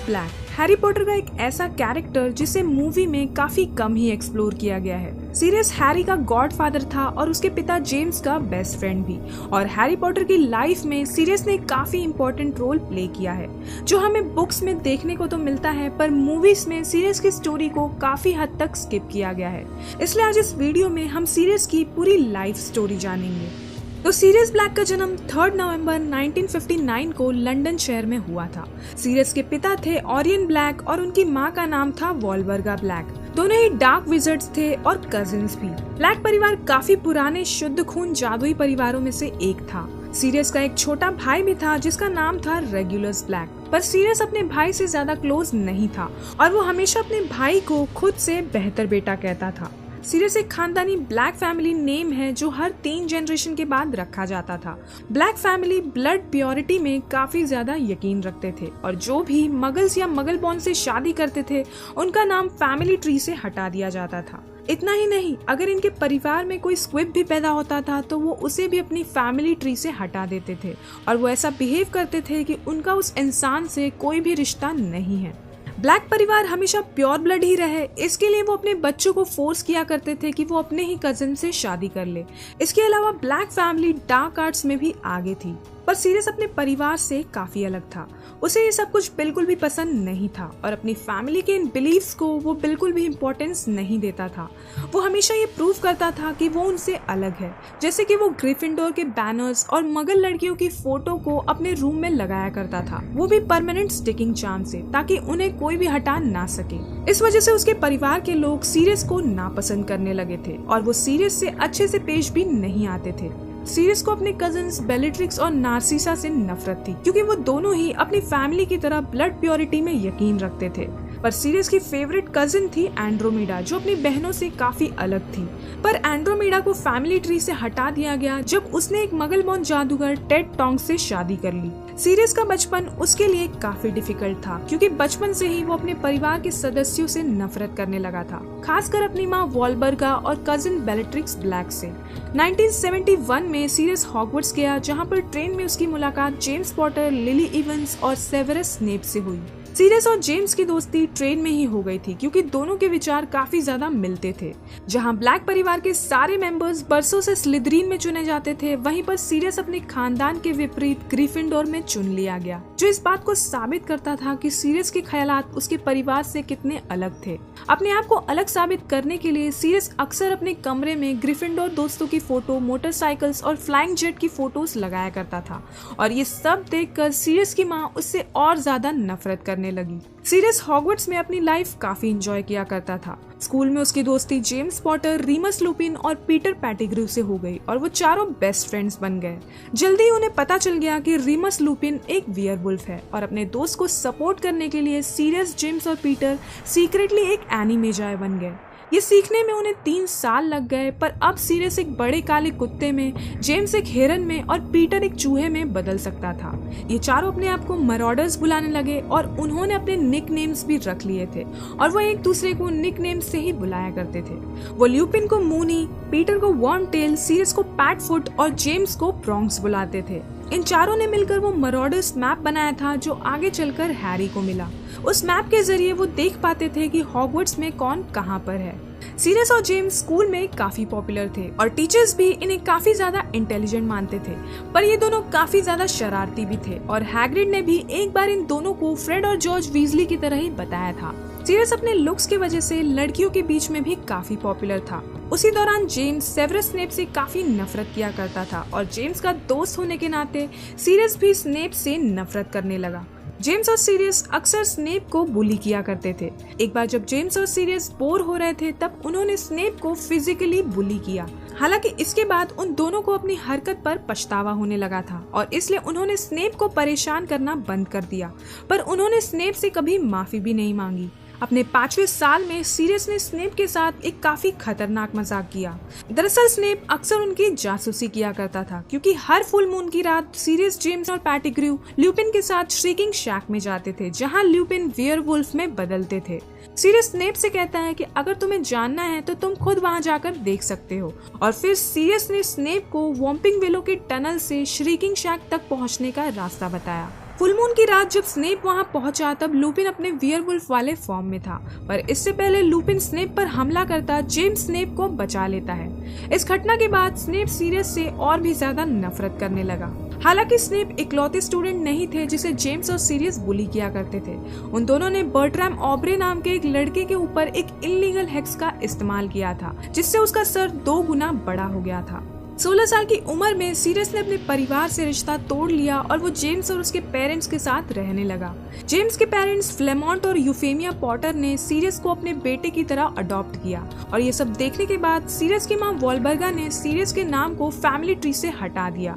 Black Harry Potter का एक ऐसा कैरेक्टर जिसे मूवी में काफी कम ही एक्सप्लोर किया गया है। सीरियस हैरी का गॉडफादर था और उसके पिता जेम्स का बेस्ट फ्रेंड भी, और हैरी पॉटर की लाइफ में सीरियस ने काफी इंपॉर्टेंट रोल प्ले किया है जो हमें बुक्स में देखने को तो मिलता है, पर मूवीज में सीरियस की स्टोरी को काफी हद तक स्किप किया गया है। इसलिए आज इस वीडियो में हम सीरियस की पूरी लाइफ स्टोरी जानेंगे। तो सीरियस ब्लैक का जन्म 3 नवंबर 1959 को लंदन शहर में हुआ था। सीरियस के पिता थे ओरियन ब्लैक और उनकी मां का नाम था वॉल्बर्गा ब्लैक। दोनों ही डार्क विजर्ड्स थे और कजिन्स भी। ब्लैक परिवार काफी पुराने शुद्ध खून जादुई परिवारों में से एक था। सीरियस का एक छोटा भाई भी था जिसका नाम था रेगुलस ब्लैक, पर सीरियस अपने भाई से ज्यादा क्लोज नहीं था और वो हमेशा अपने भाई को खुद से बेहतर बेटा कहता था। सीरियस एक खानदानी ब्लैक फैमिली नेम है जो हर 3 जनरेशन के बाद रखा जाता था। ब्लैक फैमिली ब्लड प्योरिटी में काफी ज्यादा यकीन रखते थे और जो भी मगल्स या मगल बॉर्न से शादी करते थे उनका नाम फैमिली ट्री से हटा दिया जाता था। इतना ही नहीं, अगर इनके परिवार में कोई स्क्विब भी पैदा होता था तो वो उसे भी अपनी फैमिली ट्री से हटा देते थे और वो ऐसा बिहेव करते थे कि उनका उस इंसान से कोई भी रिश्ता नहीं है। ब्लैक परिवार हमेशा प्योर ब्लड ही रहे, इसके लिए वो अपने बच्चों को फोर्स किया करते थे कि वो अपने ही कजिन से शादी कर ले। इसके अलावा ब्लैक फैमिली डार्क आर्ट्स में भी आगे थी, पर सीरियस अपने परिवार से काफी अलग था। उसे ये सब कुछ बिल्कुल भी पसंद नहीं था और अपनी फैमिली के इन बिलीफ्स को वो बिल्कुल भी इम्पोर्टेंस नहीं देता था। वो हमेशा ये प्रूव करता था कि वो उनसे अलग है, जैसे कि वो ग्रिफिंडोर के बैनर्स और मगल लड़कियों की फोटो को अपने रूम में लगाया करता था, वो भी परमानेंट स्टिकिंग चार्म से, ताकि उन्हें कोई भी हटा ना सके। इस वजह से उसके परिवार के लोग सीरियस को नापसंद करने लगे थे और वो सीरियस से अच्छे से पेश भी नहीं आते थे। सीरियस को अपने कजिन्स बेलिट्रिक्स और नार्सिसा से नफरत थी क्योंकि वो दोनों ही अपनी फैमिली की तरह ब्लड प्योरिटी में यकीन रखते थे। पर सीरियस की फेवरेट कजिन थी एंड्रोमेडा जो अपनी बहनों से काफी अलग थी, पर एंड्रोमेडा को फैमिली ट्री से हटा दिया गया जब उसने एक मगल बॉर्न जादूगर टेड टोंग से शादी कर ली। सीरियस का बचपन उसके लिए काफी डिफिकल्ट था क्योंकि बचपन से ही वो अपने परिवार के सदस्यों से नफरत करने लगा था, खासकर अपनी माँ वॉल्बर्गा और कजिन बेलिट्रिक्स ब्लैक से। 1971 में सीरियस हॉगवर्ट्स गया जहाँ पर ट्रेन में उसकी मुलाकात जेम्स पॉटर, लिली इवंस और सेवेरस स्नेप से हुई। सीरियस और जेम्स की दोस्ती ट्रेन में ही हो गई थी क्योंकि दोनों के विचार काफी ज्यादा मिलते थे। जहां ब्लैक परिवार के सारे मेंबर्स बरसों से स्लिदरीन में चुने जाते थे, वहीं पर सीरियस अपने खानदान के विपरीत ग्रिफिंडोर में चुन लिया गया, जो इस बात को साबित करता था कि सीरियस के ख्यालात उसके परिवार से कितने अलग थे। अपने आप को अलग साबित करने के लिए सीरियस अक्सर अपने कमरे में ग्रिफिंडोर दोस्तों की फोटो, मोटरसाइकिल्स और फ्लाइंग जेट की फोटोज लगाया करता था और ये सब देखकर सीरियस की माँ उससे और ज्यादा नफरत करने लगी। सीरियस हॉगवर्ट्स में अपनी लाइफ काफी एंजॉय किया करता था। स्कूल में उसकी दोस्ती जेम्स पॉटर, रीमस लुपिन और पीटर पेटिग्रू से हो गई और वो चारों बेस्ट फ्रेंड्स बन गए। जल्दी ही उन्हें पता चल गया कि रीमस लुपिन एक वियरवुल्फ है और अपने दोस्त को सपोर्ट करने के लिए सीरियस, जेम्स और पीटर सीक्रेटली एक एनिमेजाय बन गए। ये सीखने में उन्हें 3 साल लग गए, पर अब सीरियस एक बड़े काले कुत्ते में, जेम्स एक हिरन में और पीटर एक चूहे में बदल सकता था। ये चारों अपने आप को मरॉडर्स बुलाने लगे और उन्होंने अपने निक नेम्स भी रख लिए थे और वो एक दूसरे को निक नेम्स से ही बुलाया करते थे। वो ल्यूपिन को मूनी, पीटर को वर्मटेल, सीरियस को पैटफुट और जेम्स को प्रॉन्ग्स बुलाते थे। इन चारों ने मिलकर वो मरॉडर्स मैप बनाया था जो आगे चलकर हैरी को मिला। उस मैप के जरिए वो देख पाते थे कि हॉगवर्ट्स में कौन कहां पर है। सीरियस और जेम्स स्कूल में काफी पॉपुलर थे और टीचर्स भी इन्हें काफी ज्यादा इंटेलिजेंट मानते थे, पर ये दोनों काफी ज्यादा शरारती भी थे और हैग्रिड ने भी एक बार इन दोनों को फ्रेड और जॉर्ज वीजली की तरह ही बताया था। सीरियस अपने लुक्स की वजह से लड़कियों के बीच में भी काफी पॉपुलर था। उसी दौरान जेम्स सेवेरस स्नेप से काफी नफरत किया करता था और जेम्स का दोस्त होने के नाते सीरियस भी स्नेप से नफरत करने लगा। जेम्स और सीरियस अक्सर स्नेप को बुली किया करते थे। एक बार जब जेम्स और सीरियस बोर हो रहे थे तब उन्होंने स्नेप को फिजिकली बुली किया। हालांकि इसके बाद उन दोनों को अपनी हरकत पर पछतावा होने लगा था और इसलिए उन्होंने स्नेप को परेशान करना बंद कर दिया, पर उन्होंने स्नेप से कभी माफी भी नहीं मांगी। अपने 5वें साल में सीरियस ने स्नेप के साथ एक काफी खतरनाक मजाक किया। दरअसल स्नेप अक्सर उनकी जासूसी किया करता था क्योंकि हर फुल मून की रात सीरियस, जेम्स और पेटिग्रू ल्यूपिन के साथ श्रीकिंग शैक में जाते थे जहां ल्यूपिन वियरवुल्फ में बदलते थे। सीरियस स्नेप से कहता है कि अगर तुम्हें जानना है तो तुम खुद वहां जाकर देख सकते हो, और फिर सीरियस ने स्नेप को वॉम्पिंग विलो के टनल से श्रीकिंग शैक तक पहुंचने का रास्ता बताया। फुल मून की रात जब स्नेप वहां पहुंचा तब लुपिन अपने वियरवुल्फ वाले फॉर्म में था, पर इससे पहले लुपिन स्नेप पर हमला करता जेम्स स्नेप को बचा लेता है। इस घटना के बाद स्नेप सीरियस से और भी ज्यादा नफरत करने लगा। हालांकि स्नेप इकलौते स्टूडेंट नहीं थे जिसे जेम्स और सीरियस बुली किया करते थे। उन दोनों ने बर्ट्रैम ऑब्रे नाम के एक लड़के के ऊपर एक इल्लीगल हेक्स का इस्तेमाल किया था, जिससे उसका सर 2 गुना बड़ा हो गया था। 16 साल की उम्र में सीरियस ने अपने परिवार से रिश्ता तोड़ लिया और वो जेम्स और उसके पेरेंट्स के साथ रहने लगा। जेम्स के पेरेंट्स फ्लेमॉन्ट और यूफेमिया पॉटर ने सीरियस को अपने बेटे की तरह अडॉप्ट किया और ये सब देखने के बाद सीरियस की मां वॉलबर्गा ने सीरियस के नाम को फैमिली ट्री से हटा दिया।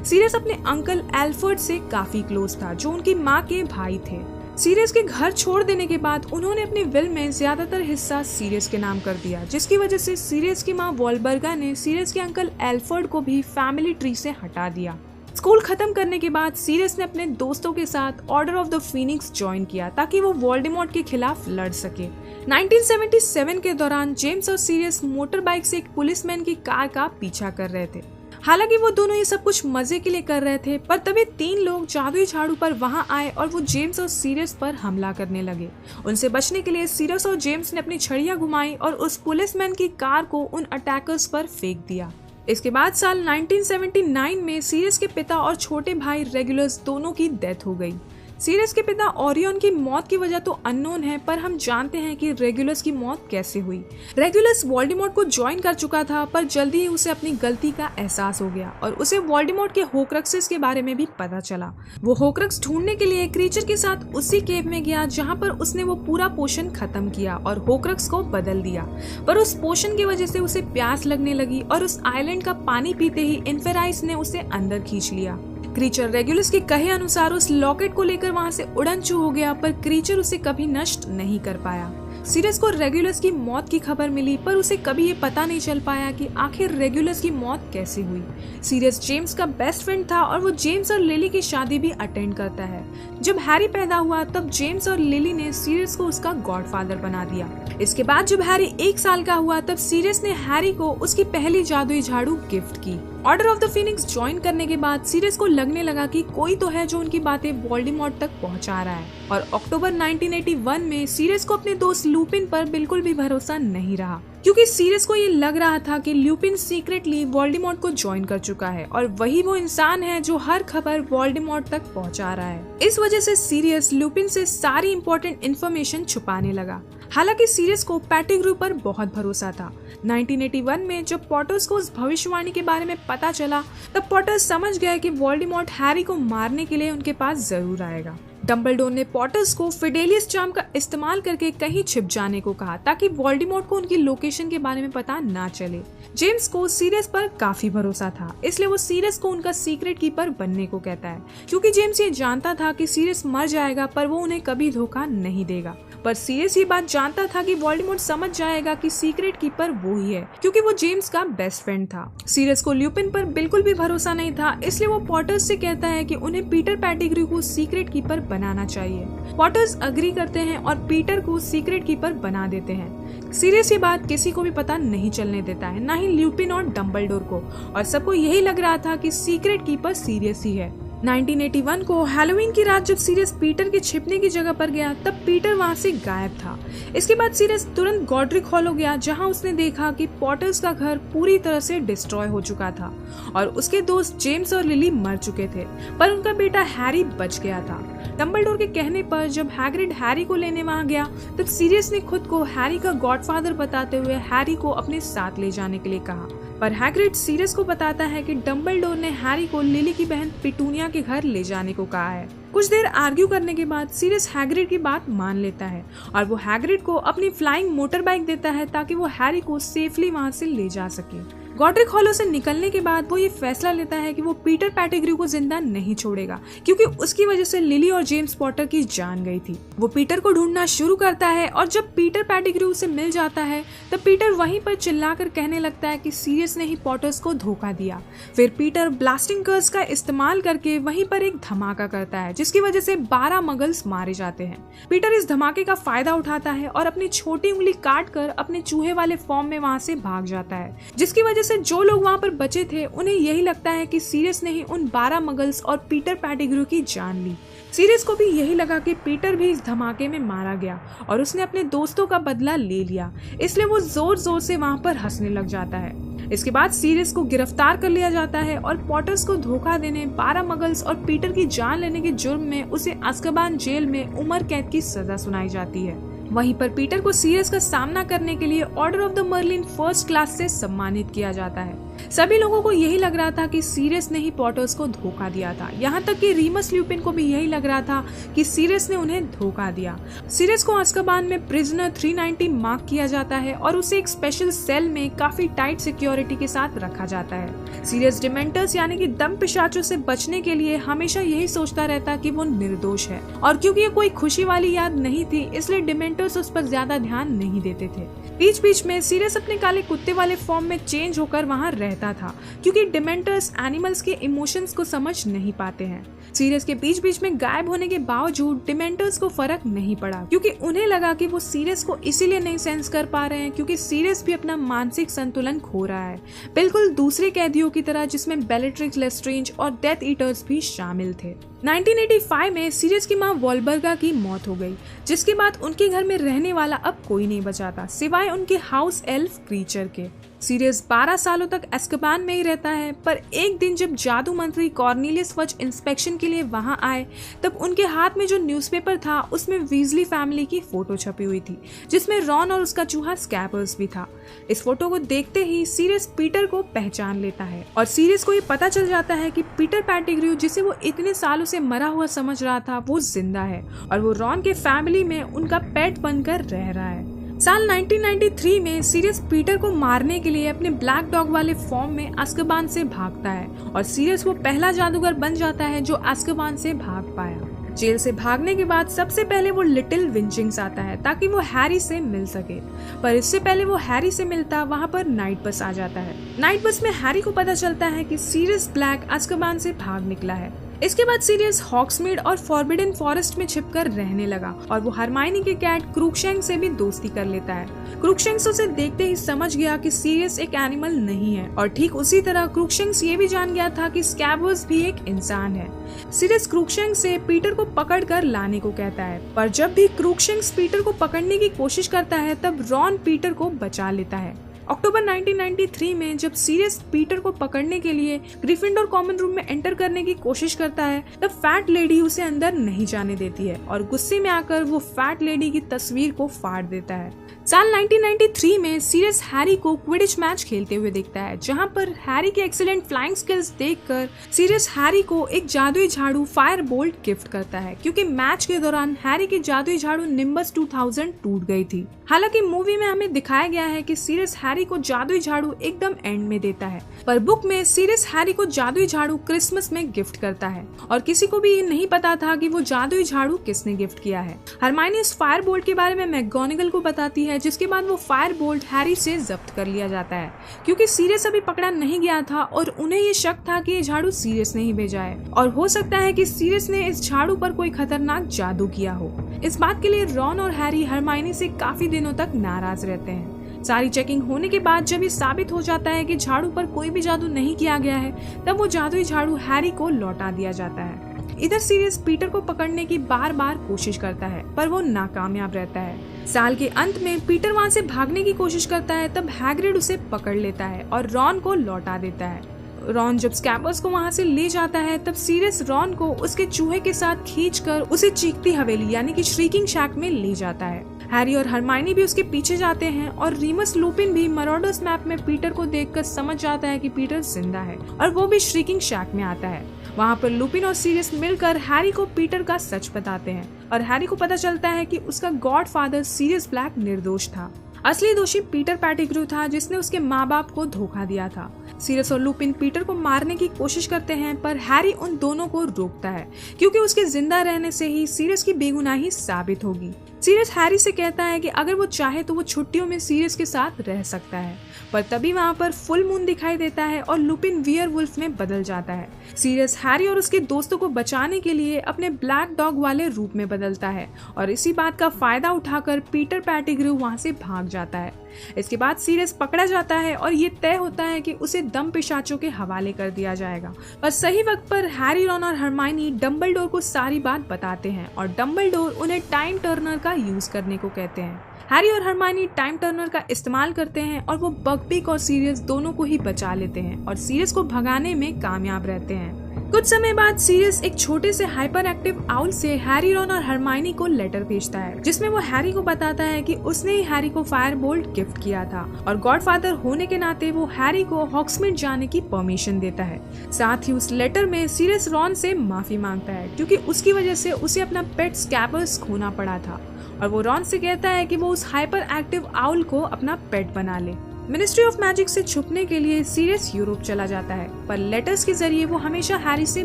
सीरियस अपने अंकल एल्फर्ड से काफी क्लोज था, जो उनकी माँ के भाई थे। सीरियस के घर छोड़ देने के बाद उन्होंने अपने विल में ज्यादातर हिस्सा सीरियस के नाम कर दिया, जिसकी वजह से सीरियस की मां वॉलबर्गा ने सीरियस के अंकल एल्फर्ड को भी फैमिली ट्री से हटा दिया। स्कूल खत्म करने के बाद सीरियस ने अपने दोस्तों के साथ order of the Phoenix join किया ताकि वो वोल्डेमॉर्ट के खिलाफ लड़ सके। 1977 के दौरान जेम्स और सीरियस मोटर बाइक से एक पुलिसमैन की कार का पीछा कर रहे थे। हालांकि वो दोनों ये सब कुछ मजे के लिए कर रहे थे, पर तभी 3 लोग जादुई झाड़ू पर वहां आए और वो जेम्स और सीरियस पर हमला करने लगे। उनसे बचने के लिए सीरियस और जेम्स ने अपनी छड़ियां घुमाई और उस पुलिसमैन की कार को उन अटैकर्स पर फेंक दिया। इसके बाद साल 1979 में सीरियस के पिता और छोटे भाई रेगुलस दोनों की डेथ हो गई। सीरियस के पिता ओरियन की मौत की वजह तो अननोन है, पर हम जानते हैं कि रेगुलस की मौत कैसे हुई। रेगुलस वोल्डेमॉर्ट को ज्वाइन कर चुका था, पर जल्दी ही उसे अपनी गलती का एहसास हो गया और उसे वोल्डेमॉर्ट के होक्रक्सेस के बारे में भी पता चला। वो होक्रक्स ढूंढने के लिए क्रीचर के साथ उसी केव में गया जहाँ पर उसने वो पूरा पोशन खत्म किया और होक्रक्स को बदल दिया, पर उस पोशन की वजह से उसे प्यास लगने लगी और उस आइलैंड का पानी पीते ही इन्फेराइस ने उसे अंदर खींच लिया। क्रीचर रेगुलस के कहे अनुसार उस लॉकेट को लेकर वहां से उड़नचू हो गया, पर क्रीचर उसे कभी नष्ट नहीं कर पाया। सीरियस को रेगुलस की मौत की खबर मिली, पर उसे कभी ये पता नहीं चल पाया कि आखिर रेगुलस की मौत कैसे हुई। सीरियस जेम्स का बेस्ट फ्रेंड था और वो जेम्स और लिली की शादी भी अटेंड करता है। जब हैरी पैदा हुआ तब जेम्स और लिली ने सीरियस को उसका गॉडफादर बना दिया। इसके बाद जब हैरी 1 साल का हुआ तब सीरियस ने हैरी को उसकी पहली जादुई झाड़ू गिफ्ट की। Order of the Phoenix join करने के बाद सीरियस को लगने लगा कि कोई तो है जो उनकी बातें वोल्डेमॉर्ट तक पहुंचा रहा है, और अक्टूबर 1981 में सीरियस को अपने दोस्त लुपिन पर बिल्कुल भी भरोसा नहीं रहा, क्योंकि सीरियस को ये लग रहा था कि लुपिन सीक्रेटली वोल्डेमॉर्ट को ज्वाइन कर चुका है और वही वो इंसान है जो हर खबर वोल्डेमॉर्ट तक पहुंचा रहा है। इस वजह से सीरियस लुपिन से सारी इंपॉर्टेंट इन्फॉर्मेशन छुपाने लगा। हालांकि सीरियस को पेटिग्रू पर बहुत भरोसा था। 1981 में जब पॉटर्स को उस भविष्यवाणी के बारे में पता चला तब पॉटर्स समझ गए कि वोल्डेमॉर्ट हैरी को मारने के लिए उनके पास जरूर आएगा। डंबलडोर ने पॉटर्स को फिडेलियस चार्म का इस्तेमाल करके कहीं छिप जाने को कहा ताकि वोल्डेमॉर्ट को उनकी लोकेशन के बारे में पता ना चले। जेम्स को सीरियस पर काफी भरोसा था, इसलिए वो सीरियस को उनका सीक्रेट कीपर बनने को कहता है, क्योंकि जेम्स ये जानता था कि सीरियस मर जाएगा पर वो उन्हें कभी धोखा नहीं देगा। पर सीरियस ये बात जानता था कि वोल्डेमॉर्ट समझ जाएगा कि सीक्रेट कीपर वो ही है, क्योंकि वो जेम्स का बेस्ट फ्रेंड था। सीरियस को लुपिन पर बिल्कुल भी भरोसा नहीं था, इसलिए वो पॉटर्स से कहता है कि उन्हें पीटर पेटिग्रू को सीक्रेट कीपर बनाना चाहिए। पॉटर्स अग्री करते हैं और पीटर को सीक्रेट कीपर बना देते हैं। सीरियस ये बात किसी को भी पता नहीं चलने देता है, ना ही लुपिन और डंबलडोर को, और सबको यही लग रहा था कि सीक्रेट कीपर सीरियस ही है। 1981 को हैलोवीन की रात जब सीरियस पीटर के छिपने की जगह पर गया तब पीटर वहां से गायब था। इसके बाद सीरियस तुरंत गॉड्रिक हॉल गया, जहां उसने देखा कि पॉटर्स का घर पूरी तरह से डिस्ट्रॉय हो चुका था और उसके दोस्त जेम्स और लिली मर चुके थे, पर उनका बेटा हैरी बच गया था। डंबलडोर के कहने पर जब हैग्रिड हैरी को लेने वहां गया तब सीरियस ने खुद को हैरी का गॉडफादर बताते हुए हैरी को अपने साथ ले जाने के लिए कहा, पर हैग्रिड सीरियस को बताता है कि डंबलडोर ने हैरी को लिली की बहन पिटूनिया के घर ले जाने को कहा है। कुछ देर आर्ग्यू करने के बाद सीरियस हैग्रिड की बात मान लेता है और वो हैग्रिड को अपनी फ्लाइंग मोटर बाइक देता है ताकि वो हैरी को सेफली वहां से ले जा सके। गॉड्रिक हॉलो से निकलने के बाद वो ये फैसला लेता है कि वो पीटर पेटिग्रू को जिंदा नहीं छोड़ेगा, क्योंकि उसकी वजह से लिली और जेम्स पॉटर की जान गई थी। वो पीटर को ढूंढना शुरू करता है और जब पीटर पेटिग्रू से मिल जाता है तब पीटर वहीं पर चिल्लाकर कहने लगता है कि सीरियस ने ही पॉटर्स को धोखा दिया। फिर पीटर ब्लास्टिंग कर्स का इस्तेमाल करके वहीं पर एक धमाका करता है, जिसकी वजह से 12 मगल्स मारे जाते हैं। पीटर इस धमाके का फायदा उठाता है और अपनी छोटी उंगली काट कर अपने चूहे वाले फॉर्म में वहां से भाग जाता है, जिसकी वजह से जो लोग वहां पर बचे थे उन्हें यही लगता है कि सीरियस ने ही उन 12 मगल्स और पीटर पेटिग्रू की जान ली। सीरियस को भी यही लगा कि पीटर भी इस धमाके में मारा गया और उसने अपने दोस्तों का बदला ले लिया, इसलिए वो जोर जोर से वहां पर हंसने लग जाता है। इसके बाद सीरियस को गिरफ्तार कर लिया जाता है और पॉटर्स को धोखा देने, 12 मगल्स और पीटर की जान लेने के जुर्म में उसे अज़्काबान जेल में उम्र कैद की सजा सुनाई जाती है। वहीं पर पीटर को सीरियस का सामना करने के लिए order of the Merlin first class से सम्मानित किया जाता है। सभी लोगों को यही लग रहा था कि सीरियस ने ही पॉटर्स को धोखा दिया था, यहाँ तक कि रीमस ल्यूपिन को भी यही लग रहा था कि सीरियस ने उन्हें धोखा दिया। सीरियस को अज़्काबान में प्रिजनर 390 मार्क किया जाता है और उसे एक स्पेशल सेल में काफी टाइट सिक्योरिटी के साथ रखा जाता है। सीरियस डिमेंटर्स यानी कि दम पिशाचों से बचने के लिए हमेशा यही सोचता रहता कि वो निर्दोष है, और क्योंकि ये कोई खुशी वाली याद नहीं थी इसलिए डिमेंटर्स उस पर ज्यादा ध्यान नहीं देते थे। बीच बीच में सीरियस अपने काले कुत्ते वाले फॉर्म में चेंज होकर वहाँ रहता था, क्योंकि डिमेंटर्स एनिमल्स के इमोशंस को समझ नहीं पाते हैं। सीरियस के बीच बीच में गायब होने के बावजूद डिमेंटर्स को फर्क नहीं पड़ा, क्योंकि उन्हें लगा कि वो सीरियस को इसीलिए नहीं सेंस कर पा रहे हैं क्योंकि सीरियस भी अपना मानसिक संतुलन खो रहा है, बिल्कुल दूसरे कैदियों की तरह जिसमें बेलेट्रिक्स लेस्ट्रेंज और डेथ ईटर्स भी शामिल थे। 1985 में सीरियस की मां वॉलबर्गा की मौत हो गई, जिसके बाद उनके घर में रहने वाला अब कोई नहीं बचा था सिवाय उनके हाउस एल्फ क्रीचर के। सीरियस 12 सालों तक अज़्काबान में ही रहता है, पर एक दिन जब जादू मंत्री कॉर्नेलियस फज इंस्पेक्शन के लिए वहां आए तब उनके हाथ में जो न्यूज़पेपर था उसमें वीजली फैमिली की फोटो छपी हुई थी, जिसमें रॉन और उसका चूहा स्कैबर्स भी था। इस फोटो को देखते ही सीरियस पीटर को पहचान लेता है और सीरियस को ये पता चल जाता है कि पीटर पेटिग्रू, जिसे वो इतने सालों से मरा हुआ समझ रहा था, वो जिंदा है और वो रॉन के फैमिली में उनका पेट बनकर रह रहा है। साल 1993 में सीरियस पीटर को मारने के लिए अपने ब्लैक डॉग वाले फॉर्म में अज़्काबान से भागता है और सीरियस वो पहला जादूगर बन जाता है जो अज़्काबान से भाग पाया। जेल से भागने के बाद सबसे पहले वो लिटिल विंचिंग्स आता है ताकि वो हैरी से मिल सके, पर इससे पहले वो हैरी से मिलता वहाँ पर नाइट बस आ जाता है। नाइट बस में हैरी को पता चलता है कि सीरियस ब्लैक अज़्काबान से भाग निकला है। इसके बाद सीरियस हॉक्समीड और फॉरबिडन फॉरेस्ट में छिपकर रहने लगा और वो हरमाइनी के कैट क्रूकशैंक्स से भी दोस्ती कर लेता है। क्रूकशैंक्स उसे देखते ही समझ गया कि सीरियस एक एनिमल नहीं है और ठीक उसी तरह क्रूकशैंक्स ये भी जान गया था कि स्कैबर्स भी एक इंसान है। सीरियस क्रूकशैंक्स से पीटर को पकड़कर लाने को कहता है, पर जब भी क्रूकशैंक्स पीटर को पकड़ने की कोशिश करता है तब रॉन पीटर को बचा लेता है। अक्टूबर 1993 में जब सीरियस पीटर को पकड़ने के लिए ग्रिफिंडोर कॉमन रूम में एंटर करने की कोशिश करता है तब फैट लेडी उसे अंदर नहीं जाने देती है और गुस्से में आकर वो फैट लेडी की तस्वीर को फाड़ देता है। साल 1993 में सीरियस हैरी को क्विडिच मैच खेलते हुए देखता है, जहां पर हैरी के एक्सीलेंट फ्लाइंग स्किल्स देखकर सीरियस हैरी को एक जादुई झाड़ू फायर बोल्ट गिफ्ट करता है, क्योंकि मैच के दौरान हैरी की जादुई झाड़ू निम्बस 2000 टूट गई थी। हालांकि मूवी में हमें दिखाया गया है कि सीरियस हैरी को जादुई झाड़ू एकदम एंड में देता है, पर बुक में सीरियस हैरी को जादुई झाड़ू क्रिसमस में गिफ्ट करता है और किसी को भी ये नहीं पता था कि वो जादुई झाड़ू किसने गिफ्ट किया है। हरमाइनी इस फायर बोल्ट के बारे में मैकगोनागल को बताती है, जिसके बाद वो फायर बोल्ट हैरी से जब्त कर लिया जाता है, क्योंकि सीरियस अभी पकड़ा नहीं गया था और उन्हें ये शक था कि ये झाड़ू सीरियस ने ही भेजा है और हो सकता है कि सीरियस ने इस झाड़ू पर कोई खतरनाक जादू किया हो। इस बात के लिए रॉन और हैरी हरमाइनी से काफी दिनों तक नाराज रहते हैं। सारी चेकिंग होने के बाद जब ये साबित हो जाता है कि झाड़ू पर कोई भी जादू नहीं किया गया है, तब वो जादुई झाड़ू हैरी को लौटा दिया जाता है। इधर सीरियस पीटर को पकड़ने की बार बार कोशिश करता है, पर वो नाकामयाब रहता है। साल के अंत में पीटर वहाँ से भागने की कोशिश करता है, तब हैग्रिड उसे पकड़ लेता है और रॉन को लौटा देता है। रॉन जब स्कैबर्स को वहाँ से ले जाता है तब सीरियस रॉन को उसके चूहे के साथ खींचकर उसे चीखती हवेली यानी कि श्रीकिंग शैक में ले जाता है। हैरी और हरमाइनी भी उसके पीछे जाते हैं और रीमस लुपिन भी मराडर्स मैप में पीटर को देखकर समझ जाता है कि पीटर जिंदा है और वो भी श्रीकिंग शैक में आता है। वहाँ पर लुपिन और सीरियस मिलकर हैरी को पीटर का सच बताते हैं और हैरी को पता चलता है कि उसका गॉडफादर सीरियस ब्लैक निर्दोष था। असली दोषी पीटर पेटिग्रू था, जिसने उसके माँ बाप को धोखा दिया था। सीरियस और लुपिन पीटर को मारने की कोशिश करते हैं, पर हैरी उन दोनों को रोकता है, क्योंकि उसके जिंदा रहने से ही सीरियस की बेगुनाही साबित होगी। सीरियस हैरी से कहता है कि अगर वो चाहे तो वो छुट्टियों में सीरियस के साथ रह सकता है, पर तभी वहाँ पर फुल मून दिखाई देता है और लुपिन वियरवुल्फ में बदल जाता है। सीरियस हैरी और उसके दोस्तों को बचाने के लिए अपने ब्लैक डॉग वाले रूप में बदलता है और इसी बात का फायदा उठाकर पीटर पेटिग्रू वहाँ से भाग जाता है। इसके बाद सीरियस पकड़ा जाता है और ये तय होता है कि उसे दम पिशाचों के हवाले कर दिया जाएगा। पर सही वक्त पर हैरी, रॉन और हरमाइनी डंबलडोर को सारी बात बताते हैं और डंबलडोर उन्हें टाइम टर्नर का यूज करने को कहते हैं। हैरी और हरमाइनी टाइम टर्नर का इस्तेमाल करते हैं और वो बकपीक और सीरियस दोनों को ही बचा लेते हैं और सीरियस को भगाने में कामयाब रहते हैं। कुछ समय बाद सीरियस एक छोटे से हाइपर एक्टिव आउल से हैरी, रॉन और हरमाइनी को लेटर भेजता है, जिसमें वो हैरी को बताता है कि उसने ही हैरी को फायर बोल्ट गिफ्ट किया था और गॉडफादर होने के नाते वो हैरी को हॉग्समीड जाने की परमिशन देता है। साथ ही उस लेटर में सीरियस रॉन से माफी मांगता है क्योंकि उसकी वजह से उसे अपना पेट स्कैबर्स खोना पड़ा था और वो रॉन से कहता है कि वो उस हाइपर एक्टिव आउल को अपना पेट बना ले। मिनिस्ट्री ऑफ मैजिक से छुपने के लिए सीरियस यूरोप चला जाता है, पर लेटर्स के जरिए वो हमेशा हैरी से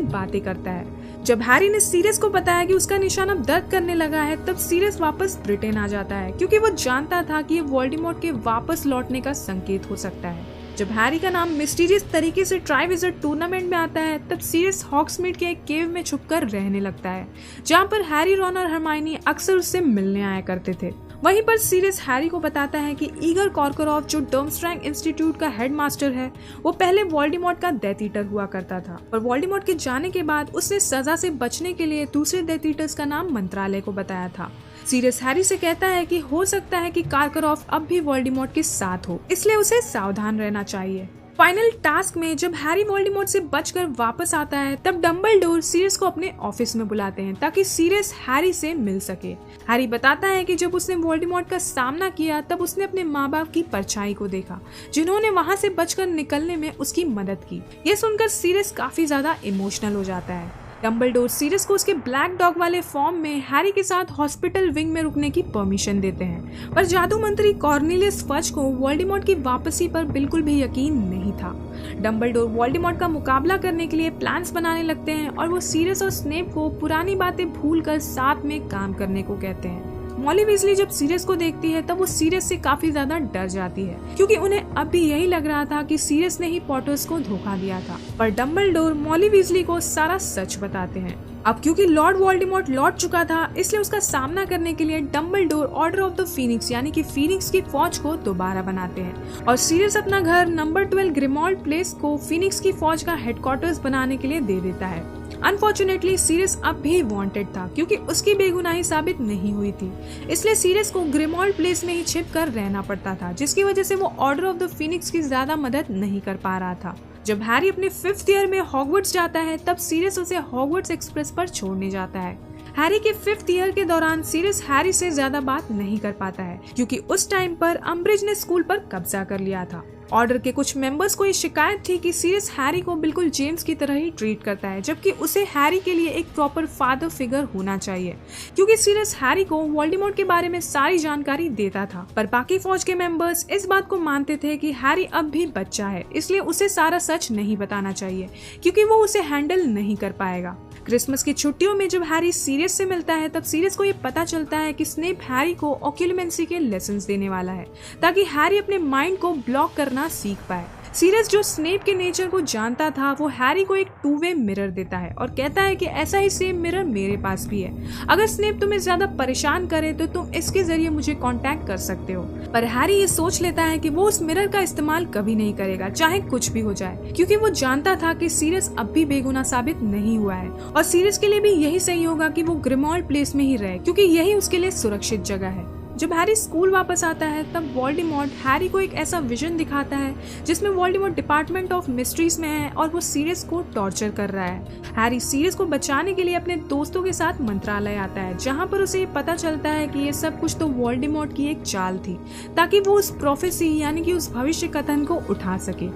बातें करता है। जब हैरी ने सीरियस को बताया कि उसका निशान अब दर्द करने लगा है, तब सीरियस वापस ब्रिटेन आ जाता है क्योंकि वो जानता था कि ये वोल्डेमॉर्ट के वापस लौटने का संकेत हो सकता है। जब हैरी का नाम मिस्टीरियस तरीके से ट्राइविजर्ड टूर्नामेंट में आता है, तब सीरियस हॉग्समीड के एक केव में छुपकर रहने लगता है, जहाँ पर हैरी, रॉन और हरमाइनी अक्सर उससे मिलने आया करते थे। वहीं पर सीरियस हैरी को बताता है कि ईगर कॉर्कोरॉफ, जो डर्मस्ट्रैंग इंस्टीट्यूट का हेडमास्टर है, वो पहले वोल्डेमॉर्ट का डेथ ईटर हुआ करता था और वोल्डेमॉर्ट के जाने के बाद उसने सजा से बचने के लिए दूसरे डेथ ईटर्स का नाम मंत्रालय को बताया था। सीरियस हैरी से कहता है कि हो सकता है कि कार्कोरॉफ अब भी वोल्डेमॉर्ट के साथ हो, इसलिए उसे सावधान रहना चाहिए। फाइनल टास्क में जब हैरी वोल्डेमॉर्ट से बचकर वापस आता है, तब डंबलडोर सीरियस को अपने ऑफिस में बुलाते हैं ताकि सीरियस हैरी से मिल सके। हैरी बताता है कि जब उसने वोल्डेमॉर्ट का सामना किया, तब उसने अपने माँ बाप की परछाई को देखा, जिन्होंने वहाँ से बचकर निकलने में उसकी मदद की। ये सुनकर सीरियस काफी ज्यादा इमोशनल हो जाता है। डंबलडोर सीरियस को उसके ब्लैक डॉग वाले फॉर्म में हैरी के साथ हॉस्पिटल विंग में रुकने की परमिशन देते हैं, पर जादू मंत्री कॉर्नेलियस फज को वोल्डेमॉर्ट की वापसी पर बिल्कुल भी यकीन नहीं था। डंबलडोर वोल्डेमॉर्ट का मुकाबला करने के लिए प्लान्स बनाने लगते हैं और वो सीरियस और स्नेप को पुरानी बातें भूलकर साथ में काम करने को कहते हैं। मॉली वीजली जब सीरियस को देखती है, तब वो सीरियस से काफी ज्यादा डर जाती है क्योंकि उन्हें अब भी यही लग रहा था कि सीरियस ने ही पॉटर्स को धोखा दिया था। पर डंबलडोर मॉली वीजली को सारा सच बताते हैं। अब क्योंकि लॉर्ड वोल्डेमॉर्ट लौट चुका था, इसलिए उसका सामना करने के लिए Dumbledore order of the Phoenix यानी कि फीनिक्स की फौज को दोबारा बनाते हैं और सीरियस अपना घर नंबर 12 ग्रिमॉल्ड प्लेस को फीनिक्स की फौज का हेडक्वार्टर्स बनाने के लिए दे देता है। अनफॉर्चुनेटली सीरियस अब भी वांटेड था क्योंकि उसकी बेगुनाही साबित नहीं हुई थी, इसलिए सीरियस को ग्रिमॉल्ड प्लेस में ही छिप कर रहना पड़ता था, जिसकी वजह से वो ऑर्डर ऑफ द फीनिक्स की ज्यादा मदद नहीं कर पा रहा था। जब हैरी अपने 5th ईयर में हॉगवर्ट्स जाता है, तब सीरियस उसे हॉगवर्ट्स एक्सप्रेस पर छोड़ने जाता है। हैरी के 5th ईयर के दौरान सीरियस हैरी से ज्यादा बात नहीं कर पाता है क्योंकि उस टाइम पर अम्ब्रिज ने स्कूल पर कब्जा कर लिया था। ऑर्डर के कुछ मेंबर्स को ये शिकायत थी कि सीरियस हैरी को बिल्कुल जेम्स की तरह ही ट्रीट करता है, जबकि उसे हैरी के लिए एक प्रॉपर फादर फिगर होना चाहिए क्योंकि सीरियस हैरी को वोल्डेमॉर्ट के बारे में सारी जानकारी देता था। पर बाकी फौज के मेंबर्स इस बात को मानते थे कि हैरी अब भी बच्चा है, इसलिए उसे सारा सच नहीं बताना चाहिए क्योंकि वो उसे हैंडल नहीं कर पाएगा। क्रिसमस की छुट्टियों में जब हैरी सीरियस से मिलता है, तब सीरियस को ये पता चलता है कि स्नेप हैरी को ऑक्यूलोमेंसी के लेसन्स देने वाला है ताकि हैरी अपने माइंड को ब्लॉक करना सीख पाए। सीरियस जो स्नेप के नेचर को जानता था, वो हैरी को एक 2-वे मिरर देता है और कहता है कि ऐसा ही सेम मिरर मेरे पास भी है। अगर स्नेप तुम्हें ज्यादा परेशान करे तो तुम इसके जरिए मुझे कांटेक्ट कर सकते हो। पर हैरी ये सोच लेता है कि वो उस मिरर का इस्तेमाल कभी नहीं करेगा, चाहे कुछ भी हो जाए, क्योंकि वो जानता था कि सीरियस अब भी बेगुनाह साबित नहीं हुआ है और सीरियस के लिए भी यही सही होगा कि वो ग्रिमॉल्ड प्लेस में ही रहे क्योंकि यही उसके लिए सुरक्षित जगह है। जब हैरी स्कूल वापस आता है, तब वोल्डेमॉर्ट हैरी को एक ऐसा विजन दिखाता है जिसमें वोल्डेमॉर्ट डिपार्टमेंट ऑफ मिस्ट्रीज में है और वो सीरियस को टॉर्चर कर रहा है। हैरी सीरियस को बचाने के लिए अपने दोस्तों के साथ मंत्रालय आता है, जहां पर उसे पता चलता है कि ये सब कुछ तो वोल्डेमॉर्ट की एक चाल थी ताकि वो उस प्रोफेसी यानी कि उस भविष्य कथन को उठा सके।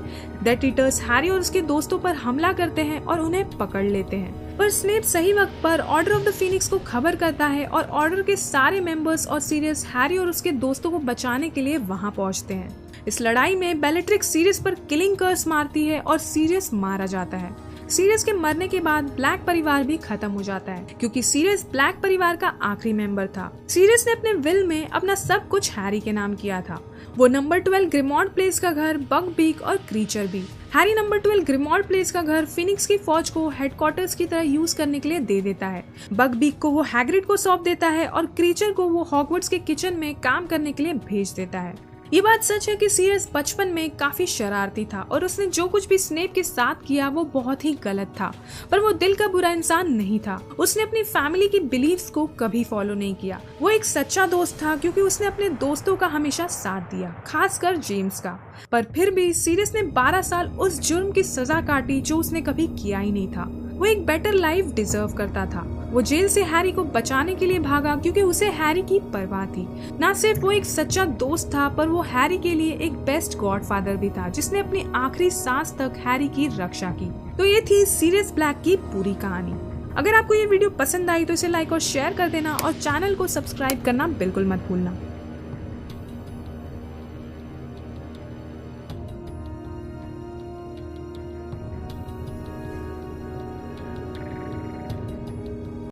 डेथ ईटर्स हैरी और उसके दोस्तों पर हमला करते हैं और उन्हें पकड़ लेते हैं, पर स्नेप सही वक्त पर ऑर्डर ऑफ द फीनिक्स को खबर करता है और ऑर्डर के सारे मेंबर्स और सीरियस हैरी और उसके दोस्तों को बचाने के लिए वहां पहुंचते हैं। इस लड़ाई में बेलेट्रिक्स सीरियस पर किलिंग कर्स मारती है और सीरियस मारा जाता है। सीरियस के मरने के बाद ब्लैक परिवार भी खत्म हो जाता है क्योंकि सीरियस ब्लैक परिवार का आखिरी मेंबर था। सीरियस ने अपने विल में अपना सब कुछ हैरी के नाम किया था। वो नंबर 12 ग्रिमॉल्ड प्लेस का घर, बकबीक और क्रीचर भी। हैरी नंबर 12 ग्रिमॉल्ड प्लेस का घर फिनिक्स की फौज को हेडक्वार्टर्स की तरह यूज करने के लिए दे देता है। बकबीक को वो हैग्रिड को सौंप देता है और क्रीचर को वो हॉगवर्ट्स के किचन में काम करने के लिए भेज देता है। ये बात सच है कि सीरियस बचपन में काफी शरारती था और उसने जो कुछ भी स्नेप के साथ किया वो बहुत ही गलत था, पर वो दिल का बुरा इंसान नहीं था। उसने अपनी फैमिली की बिलीव्स को कभी फॉलो नहीं किया। वो एक सच्चा दोस्त था क्योंकि उसने अपने दोस्तों का हमेशा साथ दिया, खासकर जेम्स का। पर फिर भी सीरियस ने 12 साल उस जुर्म की सजा काटी जो उसने कभी किया ही नहीं था। वो एक बेटर लाइफ डिजर्व करता था। वो जेल से हैरी को बचाने के लिए भागा क्योंकि उसे हैरी की परवाह थी। न सिर्फ वो एक सच्चा दोस्त था, पर वो हैरी के लिए एक बेस्ट गॉडफादर भी था जिसने अपनी आखिरी सांस तक हैरी की रक्षा की। तो ये थी सीरियस ब्लैक की पूरी कहानी। अगर आपको ये वीडियो पसंद आई तो इसे लाइक और शेयर कर देना और चैनल को सब्सक्राइब करना बिल्कुल मत भूलना।